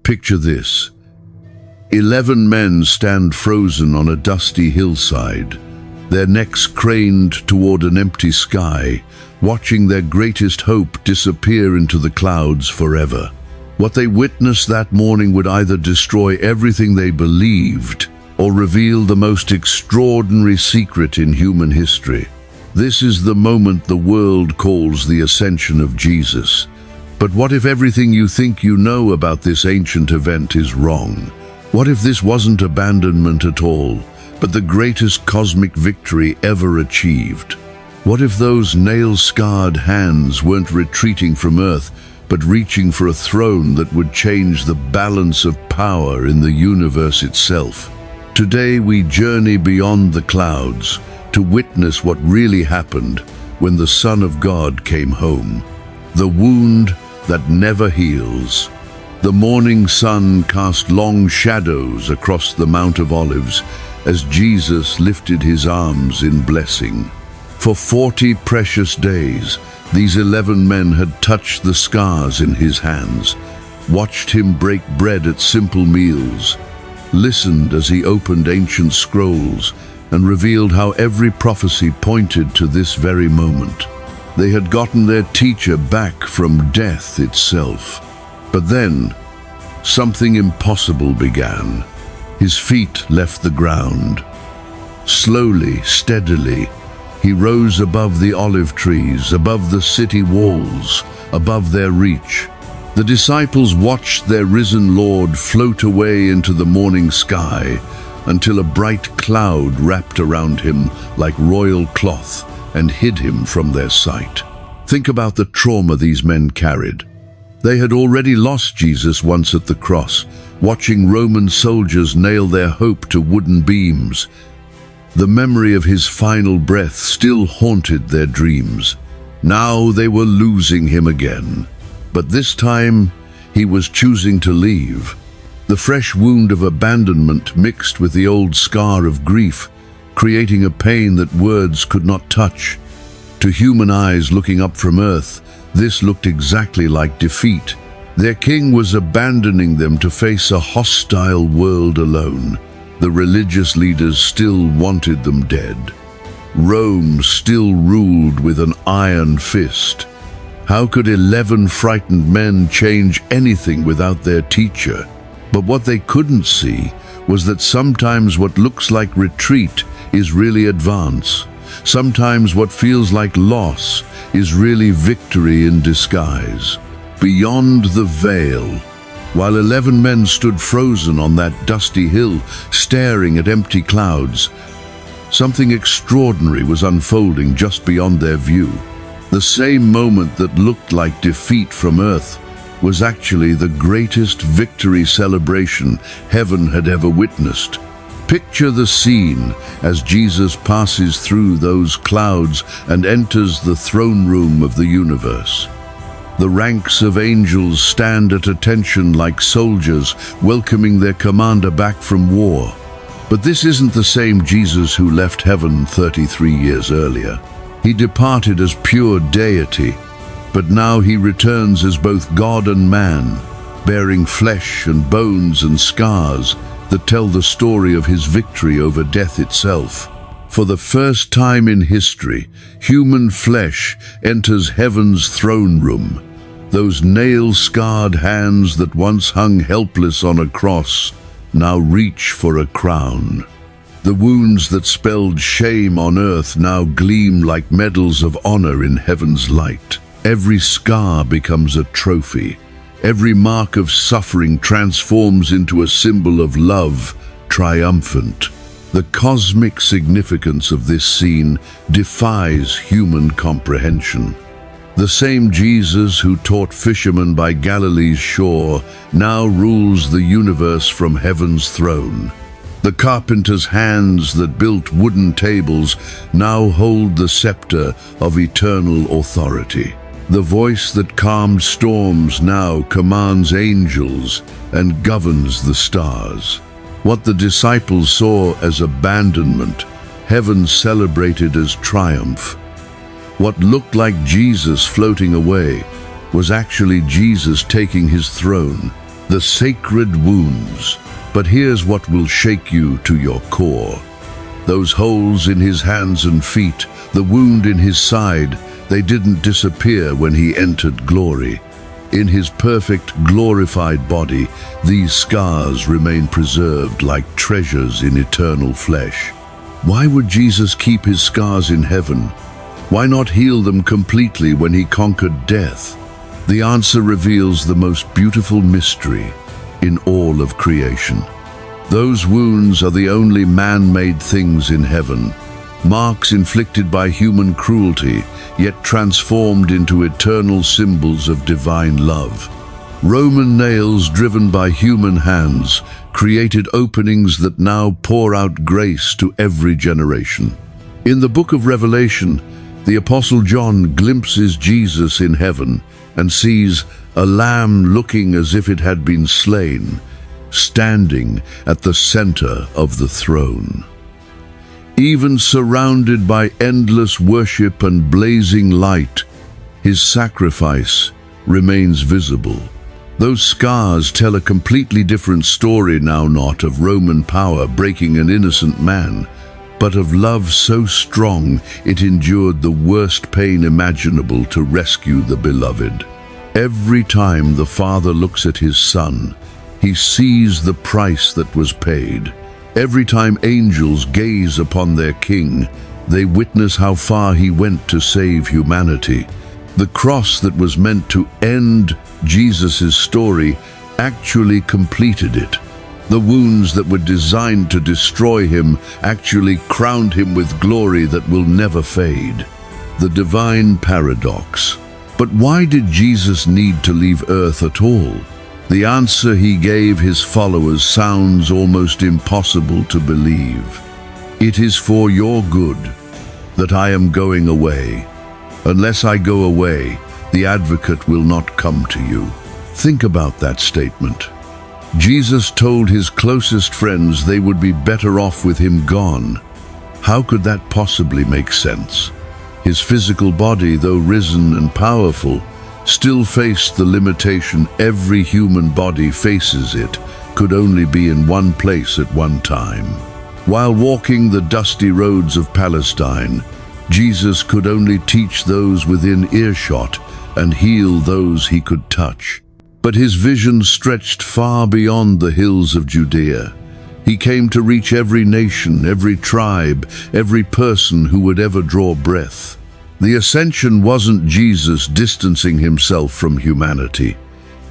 Picture this. 11 men stand frozen on a dusty hillside, their necks craned toward an empty sky, watching their greatest hope disappear into the clouds forever. What they witnessed that morning would either destroy everything they believed or reveal the most extraordinary secret in human history. This is the moment the world calls the Ascension of Jesus. But what if everything you think you know about this ancient event is wrong? What if this wasn't abandonment at all, but the greatest cosmic victory ever achieved? What if those nail-scarred hands weren't retreating from Earth, but reaching for a throne that would change the balance of power in the universe itself? Today we journey beyond the clouds to witness what really happened when the Son of God came home. The wound that never heals. The morning sun cast long shadows across the Mount of Olives as Jesus lifted his arms in blessing. For 40 precious days, these 11 men had touched the scars in his hands, watched him break bread at simple meals, listened as he opened ancient scrolls, and revealed how every prophecy pointed to this very moment. They had gotten their teacher back from death itself. But then, something impossible began. His feet left the ground. Slowly, steadily, he rose above the olive trees, above the city walls, above their reach. The disciples watched their risen Lord float away into the morning sky until a bright cloud wrapped around him like royal cloth and hid him from their sight. Think about the trauma these men carried. They had already lost Jesus once at the cross, watching Roman soldiers nail their hope to wooden beams. The memory of his final breath still haunted their dreams. Now they were losing him again. But this time, he was choosing to leave. The fresh wound of abandonment mixed with the old scar of grief, creating a pain that words could not touch. To human eyes looking up from earth, this looked exactly like defeat. Their king was abandoning them to face a hostile world alone. The religious leaders still wanted them dead. Rome still ruled with an iron fist. How could 11 frightened men change anything without their teacher? But what they couldn't see was that sometimes what looks like retreat is really advance. Sometimes what feels like loss is really victory in disguise. Beyond the veil, while 11 men stood frozen on that dusty hill, staring at empty clouds, something extraordinary was unfolding just beyond their view. The same moment that looked like defeat from earth was actually the greatest victory celebration heaven had ever witnessed. Picture the scene as Jesus passes through those clouds and enters the throne room of the universe. The ranks of angels stand at attention like soldiers welcoming their commander back from war. But this isn't the same Jesus who left heaven 33 years earlier. He departed as pure deity, but now he returns as both God and man, bearing flesh and bones and scars that tell the story of his victory over death itself. For the first time in history, human flesh enters heaven's throne room. Those nail-scarred hands that once hung helpless on a cross now reach for a crown. The wounds that spelled shame on earth now gleam like medals of honor in heaven's light. Every scar becomes a trophy. Every mark of suffering transforms into a symbol of love, triumphant. The cosmic significance of this scene defies human comprehension. The same Jesus who taught fishermen by Galilee's shore now rules the universe from heaven's throne. The carpenter's hands that built wooden tables now hold the scepter of eternal authority. The voice that calmed storms now commands angels and governs the stars. What the disciples saw as abandonment, heaven celebrated as triumph. What looked like Jesus floating away was actually Jesus taking his throne. the sacred wounds. But here's what will shake you to your core. Those holes in his hands and feet, the wound in his side, they didn't disappear when he entered glory. In his perfect, glorified body, these scars remain preserved like treasures in eternal flesh. Why would Jesus keep his scars in heaven? Why not heal them completely when he conquered death? The answer reveals the most beautiful mystery in all of creation. Those wounds are the only man-made things in heaven, marks inflicted by human cruelty, yet transformed into eternal symbols of divine love. Roman nails driven by human hands created openings that now pour out grace to every generation. In the book of Revelation, the Apostle John glimpses Jesus in heaven and sees a lamb looking as if it had been slain, standing at the center of the throne. Even surrounded by endless worship and blazing light, his sacrifice remains visible. Those scars tell a completely different story now, not of Roman power breaking an innocent man, but of love so strong it endured the worst pain imaginable to rescue the beloved. Every time the Father looks at his Son, he sees the price that was paid. Every time angels gaze upon their King, they witness how far he went to save humanity. The cross that was meant to end Jesus' story actually completed it. The wounds that were designed to destroy him actually crowned him with glory that will never fade. The divine paradox. But why did Jesus need to leave earth at all? The answer he gave his followers sounds almost impossible to believe. It is for your good that I am going away. Unless I go away, the advocate will not come to you. Think about that statement. Jesus told his closest friends they would be better off with him gone. How could that possibly make sense? His physical body, though risen and powerful, still faced the limitation every human body faces. It could only be in one place at one time. While walking the dusty roads of Palestine, Jesus could only teach those within earshot and heal those he could touch. But his vision stretched far beyond the hills of Judea. He came to reach every nation, every tribe, every person who would ever draw breath. The Ascension wasn't Jesus distancing himself from humanity.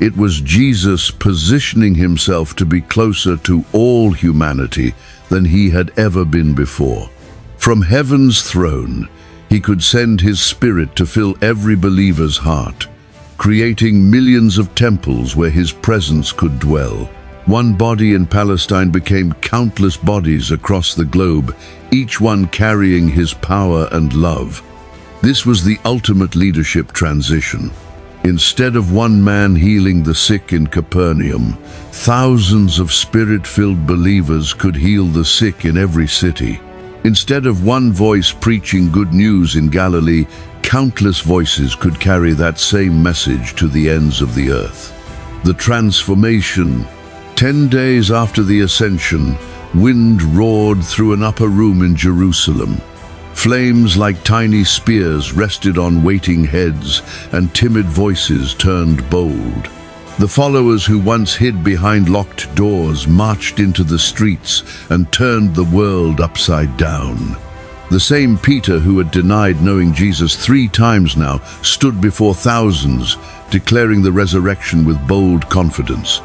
It was Jesus positioning himself to be closer to all humanity than he had ever been before. From heaven's throne, he could send his Spirit to fill every believer's heart, creating millions of temples where his presence could dwell. One body in Palestine became countless bodies across the globe, each one carrying his power and love. This was the ultimate leadership transition. Instead of one man healing the sick in Capernaum, thousands of Spirit-filled believers could heal the sick in every city. Instead of one voice preaching good news in Galilee, countless voices could carry that same message to the ends of the earth. The transformation. 10 days after the Ascension, wind roared through an upper room in Jerusalem. Flames like tiny spears rested on waiting heads, and timid voices turned bold. The followers who once hid behind locked doors marched into the streets and turned the world upside down. The same Peter who had denied knowing Jesus 3 times now stood before thousands, declaring the resurrection with bold confidence.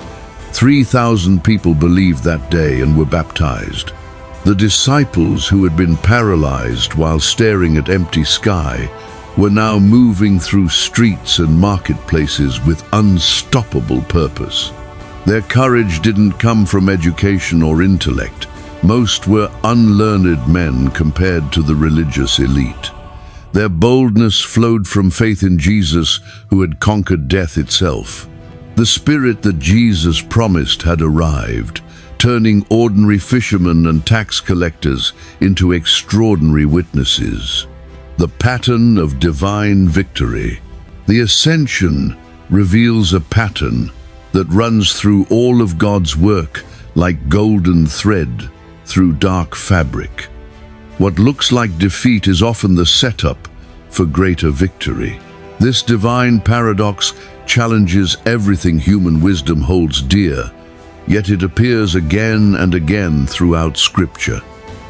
3,000 people believed that day and were baptized. The disciples who had been paralyzed while staring at empty sky were now moving through streets and marketplaces with unstoppable purpose. Their courage didn't come from education or intellect. Most were unlearned men compared to the religious elite. Their boldness flowed from faith in Jesus, who had conquered death itself. The Spirit that Jesus promised had arrived, turning ordinary fishermen and tax collectors into extraordinary witnesses. The pattern of divine victory. The Ascension reveals a pattern. that runs through all of God's work like golden thread through dark fabric. What looks like defeat is often the setup for greater victory. This divine paradox challenges everything human wisdom holds dear, yet it appears again and again throughout Scripture.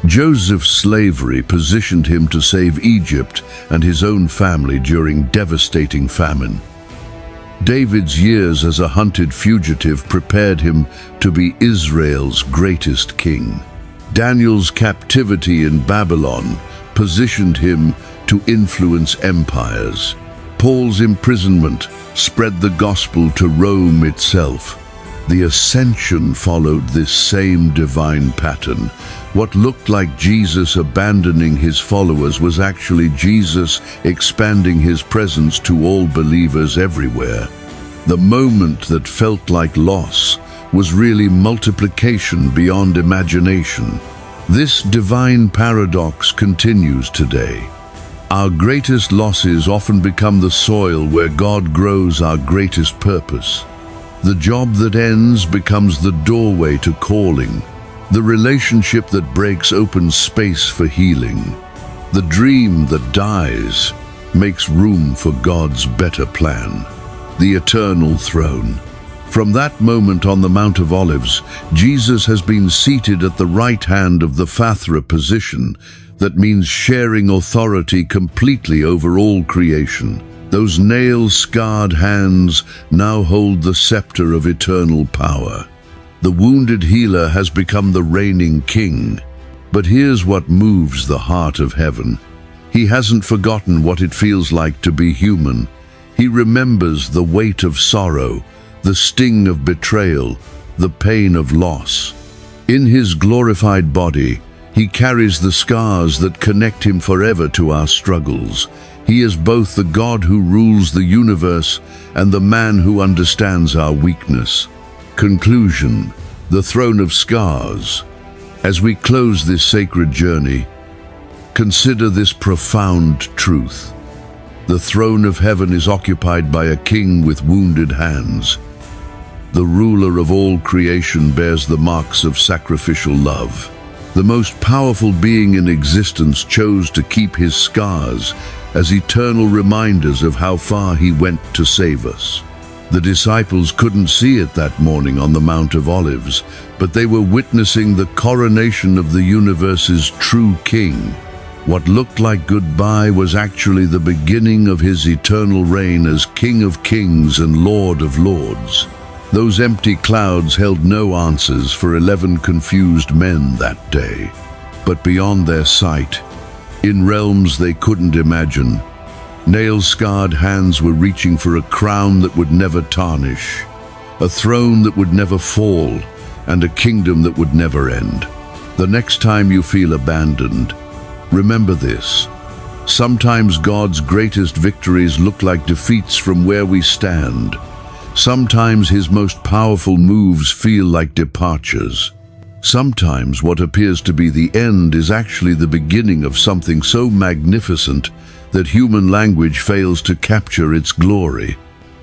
Joseph's slavery positioned him to save Egypt and his own family during devastating famine. David's years as a hunted fugitive prepared him to be Israel's greatest king. Daniel's captivity in Babylon positioned him to influence empires. Paul's imprisonment spread the gospel to Rome itself. The Ascension followed this same divine pattern. What looked like Jesus abandoning his followers was actually Jesus expanding his presence to all believers everywhere. The moment that felt like loss was really multiplication beyond imagination. This divine paradox continues today. Our greatest losses often become the soil where God grows our greatest purpose. The job that ends becomes the doorway to calling. The relationship that breaks opens space for healing. The dream that dies makes room for God's better plan. The eternal throne. From that moment on the Mount of Olives, Jesus has been seated at the right hand of the Father, position that means sharing authority completely over all creation. Those nail-scarred hands now hold the scepter of eternal power. The wounded healer has become the reigning king. But here's what moves the heart of heaven. He hasn't forgotten what it feels like to be human. He remembers the weight of sorrow, the sting of betrayal, the pain of loss. In his glorified body, he carries the scars that connect him forever to our struggles. He is both the God who rules the universe and the man who understands our weakness. Conclusion: the throne of scars. As we close this sacred journey, consider this profound truth. The throne of heaven is occupied by a king with wounded hands. The ruler of all creation bears the marks of sacrificial love. The most powerful being in existence chose to keep his scars as eternal reminders of how far he went to save us. The disciples couldn't see it that morning on the Mount of Olives, but they were witnessing the coronation of the universe's true king. What looked like goodbye was actually the beginning of his eternal reign as King of Kings and Lord of Lords. Those empty clouds held no answers for 11 confused men that day. But beyond their sight, in realms they couldn't imagine, nail-scarred hands were reaching for a crown that would never tarnish, a throne that would never fall, and a kingdom that would never end. The next time you feel abandoned, remember this. Sometimes God's greatest victories look like defeats from where we stand. Sometimes his most powerful moves feel like departures. Sometimes what appears to be the end is actually the beginning of something so magnificent that human language fails to capture its glory.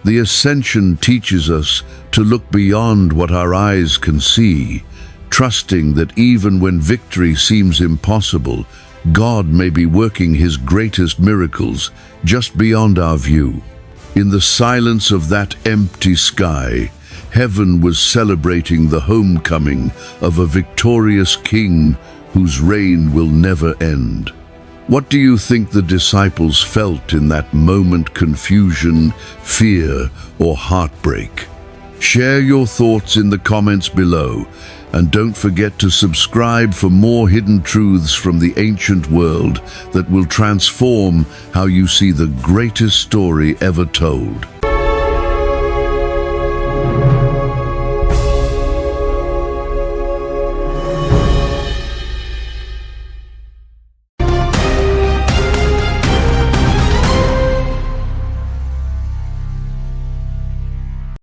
The Ascension teaches us to look beyond what our eyes can see, trusting that even when victory seems impossible, God may be working his greatest miracles just beyond our view. In the silence of that empty sky, heaven was celebrating the homecoming of a victorious king whose reign will never end. What do you think the disciples felt in that moment? Confusion, fear, or heartbreak? Share your thoughts in the comments below, and don't forget to subscribe for more hidden truths from the ancient world that will transform how you see the greatest story ever told.